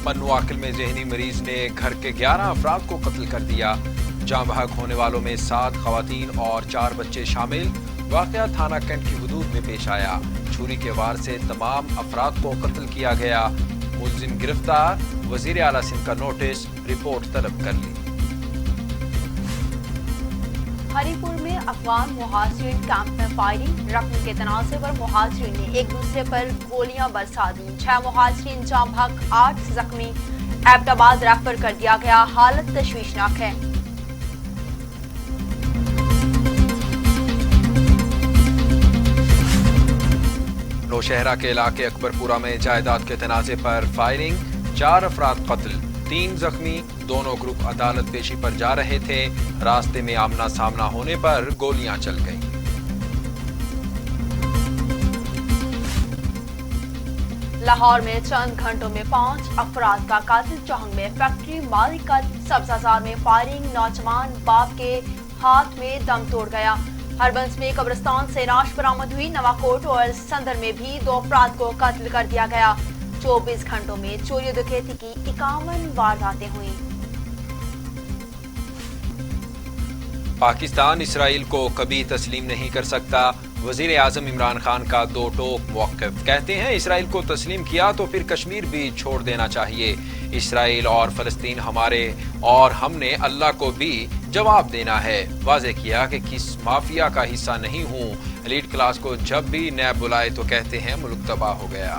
पन्नू आकिल में जहनी मरीज ने घर के 11 अफराद को कत्ल कर दिया। जाँ बहक होने वालों में 7 खवातीन और 4 बच्चे शामिल। वाक़या थाना कैंट की हदूद में पेश आया। छुरी के वार से तमाम अफराद को कत्ल किया गया। मुलजिम गिरफ्तार। वज़ीर आला सिंध का नोटिस, रिपोर्ट तलब कर ली। हरिपुर में अफगान मुहाजिरीन कैंप में फायरिंग। रकम के तनाज़े पर मुहाजिरीन ने एक दूसरे पर गोलियां बरसा दी। 6 मुहाजिरीन जाँ बहक, 8 जख्मी। एबटाबाद रेफर कर दिया गया। हालत तशवीशनाक है। नौशहरा के इलाके अकबरपुरा में जायदाद के तनाज़े पर फायरिंग। 4 अफराद कत्ल, 3 जख्मी। दोनों ग्रुप अदालत पेशी पर जा रहे थे। रास्ते में आमना सामना होने पर गोलियां चल गईं। लाहौर में चंद घंटों में 5 अफराद का कातिल। चौहंग में फैक्ट्री मालिक का सब्जाजार में फायरिंग। नौजवान बाप के हाथ में दम तोड़ गया। हरबंस में कब्रिस्तान से लाश बरामद हुई। नवाकोट और संदर में भी 2 अफराद को कत्ल कर दिया गया। 24 घंटों में चोरी डकैती की 51 वारदातें हुई। पाकिस्तान इसराइल को कभी तस्लीम नहीं कर सकता। वजीर आजम इमरान खान का 2 टोक मौक़िफ़। कहते हैं इसराइल को तस्लीम किया तो फिर कश्मीर भी छोड़ देना चाहिए। इसराइल और फ़लस्तीन हमारे और हमने अल्लाह को भी जवाब देना है। वाज़े किया कि किस माफिया का हिस्सा नहीं हूँ। एलीट क्लास को जब भी नैब बुलाए तो कहते हैं मुल्क तबाह हो गया।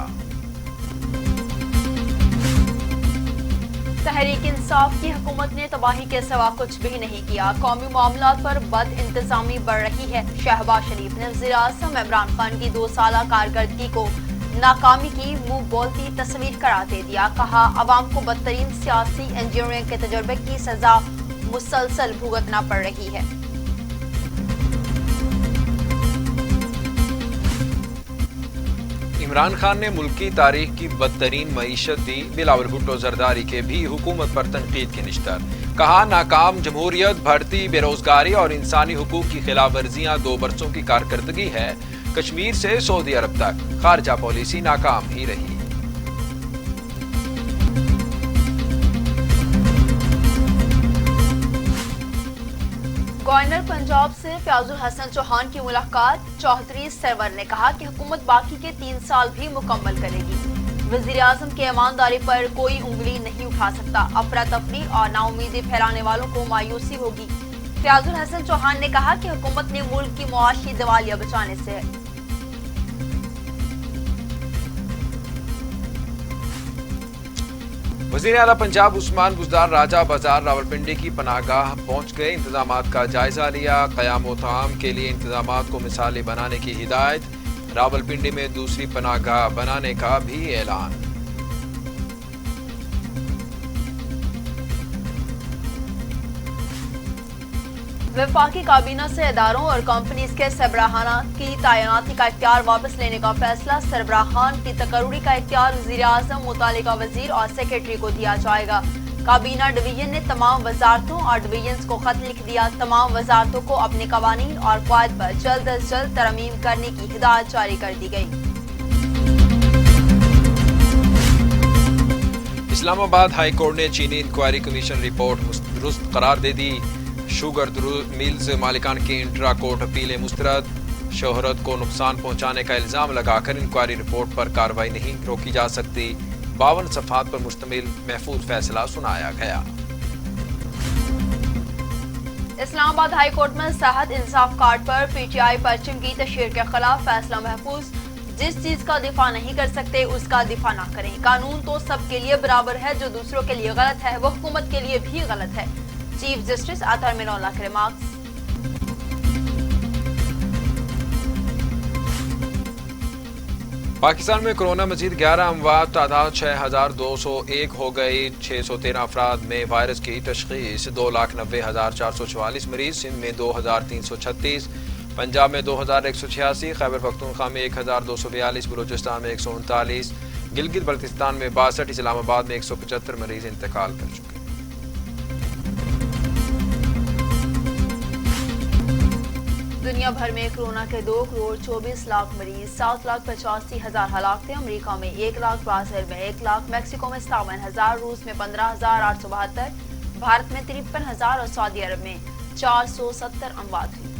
तहरीक इंसाफ की हुकूमत ने तबाही के सिवा कुछ भी नहीं किया। कौमी मामलात पर बद इंतजामी बढ़ रही है। शहबाज शरीफ ने वज़ीर आज़म इमरान खान की 2 साला कारकर्दगी को नाकामी की मुंह बोलती तस्वीर करार दे दिया। कहा, अवाम को बदतरीन सियासी इंजीनियरिंग के तजुर्बे की सजा मुसलसल भुगतना पड़ रही है। इमरान खान ने मुल्क की तारीख की बदतरीन मईशत दी। बिलावल भुट्टो जरदारी के भी हुकूमत पर तनकीद की निश्तर। कहा, नाकाम जमहूरियत, बढ़ती बेरोजगारी और इंसानी हुकूक की खिलाफ वर्जियां 2 बरसों की कारकर्दगी है। कश्मीर से सऊदी अरब तक खारजा पॉलिसी नाकाम ही रही। गवर्नर पंजाब से फयाजुल हसन चौहान की मुलाकात। चौधरी सरवर ने कहा कि हुकूमत बाकी के 3 साल भी मुकम्मल करेगी। वज़ीर आज़म की ईमानदारी पर कोई उंगली नहीं उठा सकता। अफरा तफरी और नाउमीदी फैलाने वालों को मायूसी होगी। फयाजुल हसन चौहान ने कहा कि हुकूमत ने मुल्क की मुआशी दिवालिया बचाने से है। वज़ीर आला पंजाब उस्मान बुज़दार राजा बाजार रावलपिंडी की पनाहगाह पहुंच गए। इंतजामात का जायजा लिया। क़याम ताम के लिए इंतजामात को मिसाली बनाने की हिदायत। रावलपिंडी में दूसरी पनाहगाह बनाने का भी ऐलान। वफाकी काबीना से इदारों और कंपनीज के सरबराहाना की तैनाती का इख्तियार वापस लेने का फैसला। सरबराहान की तकर्री का इख्तियार वज़ीर आज़म, मुतालिका वज़ीर और सेक्रेटरी को दिया जाएगा। काबीना डिवीजन ने तमाम वजारतों और डिवीजन्स को खत लिख दिया। तमाम वजारतों को अपने कवानीन और क़वायद पर जल्द अज जल्द तरमीम करने की हिदायत जारी कर दी गई। इस्लामाबाद हाई कोर्ट ने चीनी इंक्वायरी कमीशन रिपोर्ट दुरुस्त करार दे दी। शुगर मिल्स मालिकान की इंट्रा कोर्ट अपीलें मुस्तरद। शोहरत को नुकसान पहुंचाने का इल्जाम लगाकर इंक्वायरी रिपोर्ट पर कार्रवाई नहीं रोकी जा सकती। 52 सफ़हात पर मुश्तमिल महफूज फैसला सुनाया गया। इस्लामाबाद हाई कोर्ट में सेहत इंसाफ कार्ड पर PTI परचम की तशहीर के खिलाफ फैसला महफूज। जिस चीज का दिफा नहीं कर सकते उसका दिफा ना करें। कानून तो सबके लिए बराबर है। जो दूसरों के लिए गलत है वो हुकूमत के लिए भी गलत है। चीफ जस्टिस अतहर मिनोल्लाह के रिमार्क्स। पाकिस्तान में कोरोना मजीद 11 अमवात। तादाद 6201 हो गई। 613 अफराद में वायरस की तशखीस। 2,90,444 मरीज। सिंध में 2336, पंजाब में 2186, खैबर पख्तूनख्वा में 1242, बलूचिस्तान में 139, गिलगित बल्तिस्तान में 62, इस्लामाबाद में 175 मरीज इंतकाल कर चुके। دنیا بھر میں کورونا کے 2 کروڑ 24 لاکھ مریض، 7,85,000 ہلاکتیں۔ امریکہ میں 1 لاکھ، برازیل میں 1 لاکھ، میکسیکو میں 57,000، روس میں 15,872، بھارت میں 53,000 اور سعودی عرب میں 470 اموات ہوئی۔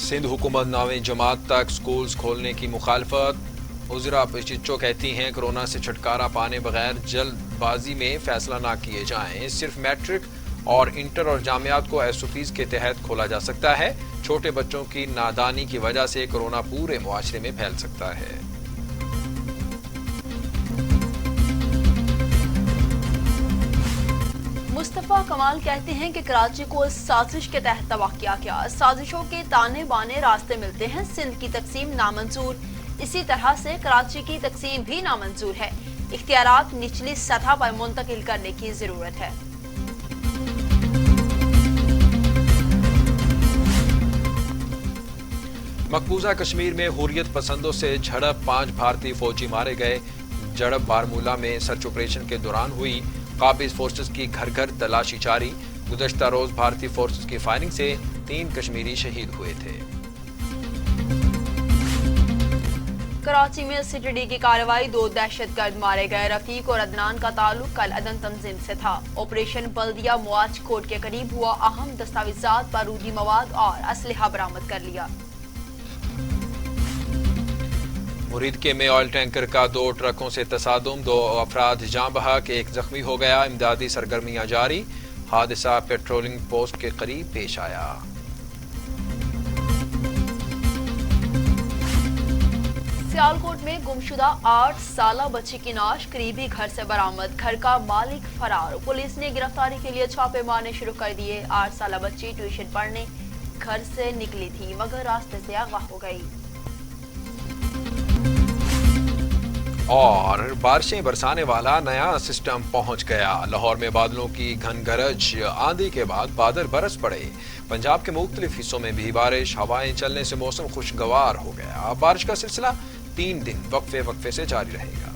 سندھ حکومت 9ویں جماعت تک سکولز کھولنے کی مخالفت۔ عذرا پچچو کہتی ہیں کورونا سے چھٹکارا پانے بغیر جلد بازی میں فیصلہ نہ کیے جائیں، صرف میٹرک اور انٹر اور جامعات کو ایس او پیز کے تحت کھولا جا سکتا ہے۔ چھوٹے بچوں کی نادانی کی وجہ سے کورونا پورے معاشرے میں پھیل سکتا ہے۔ مصطفیٰ کمال کہتے ہیں کہ کراچی کو اس سازش کے تحت تباہ کیا گیا۔ سازشوں کے تانے بانے راستے ملتے ہیں۔ سندھ کی تقسیم نامنظور، اسی طرح سے کراچی کی تقسیم بھی نامنظور ہے۔ اختیارات نچلی سطح پر منتقل کرنے کی ضرورت ہے۔ مقبوضہ کشمیر میں حریت پسندوں سے جھڑپ، 5 بھارتی فوجی مارے گئے۔ جھڑپ بارمولہ میں سرچ آپریشن کے دوران ہوئی۔ قابض فورسز کی گھر گھر تلاشی جاری۔ گزشتہ روز بھارتی فورسز کی فائرنگ سے 3 کشمیری شہید ہوئے تھے۔ کراچی میں سی ٹی ڈی کی کارروائی، 2 دہشت گرد مارے گئے۔ رفیق اور عدنان کا تعلق کل عدن تنظیم سے تھا۔ آپریشن بلدیہ مواج کوٹ کے قریب ہوا۔ اہم دستاویزات، بارودی مواد اور اسلحہ برآمد کر لیا۔ مریدکے میں آئل ٹینکر کا 2 ٹرکوں سے تصادم، 2 افراد جاں بحق، 1 زخمی ہو گیا۔ امدادی سرگرمیاں جاری۔ حادثہ پیٹرولنگ پوسٹ کے قریب پیش آیا۔ سیالکوٹ میں گمشدہ 8 سالہ بچی کی نعش قریبی گھر سے برآمد، گھر کا مالک فرار۔ پولیس نے گرفتاری کے لیے چھاپے مارنے شروع کر دیے۔ 8 سالہ بچی ٹیوشن پڑھنے گھر سے نکلی تھی مگر راستے سے اغوا ہو گئی۔ اور بارشیں برسانے والا نیا سسٹم پہنچ گیا۔ لاہور میں بادلوں کی گھن گرج، آندھی کے بعد بادل برس پڑے۔ پنجاب کے مختلف حصوں میں بھی بارش، ہوائیں چلنے سے موسم خوشگوار ہو گیا۔ بارش کا سلسلہ 3 دن وقفے سے جاری رہے گا۔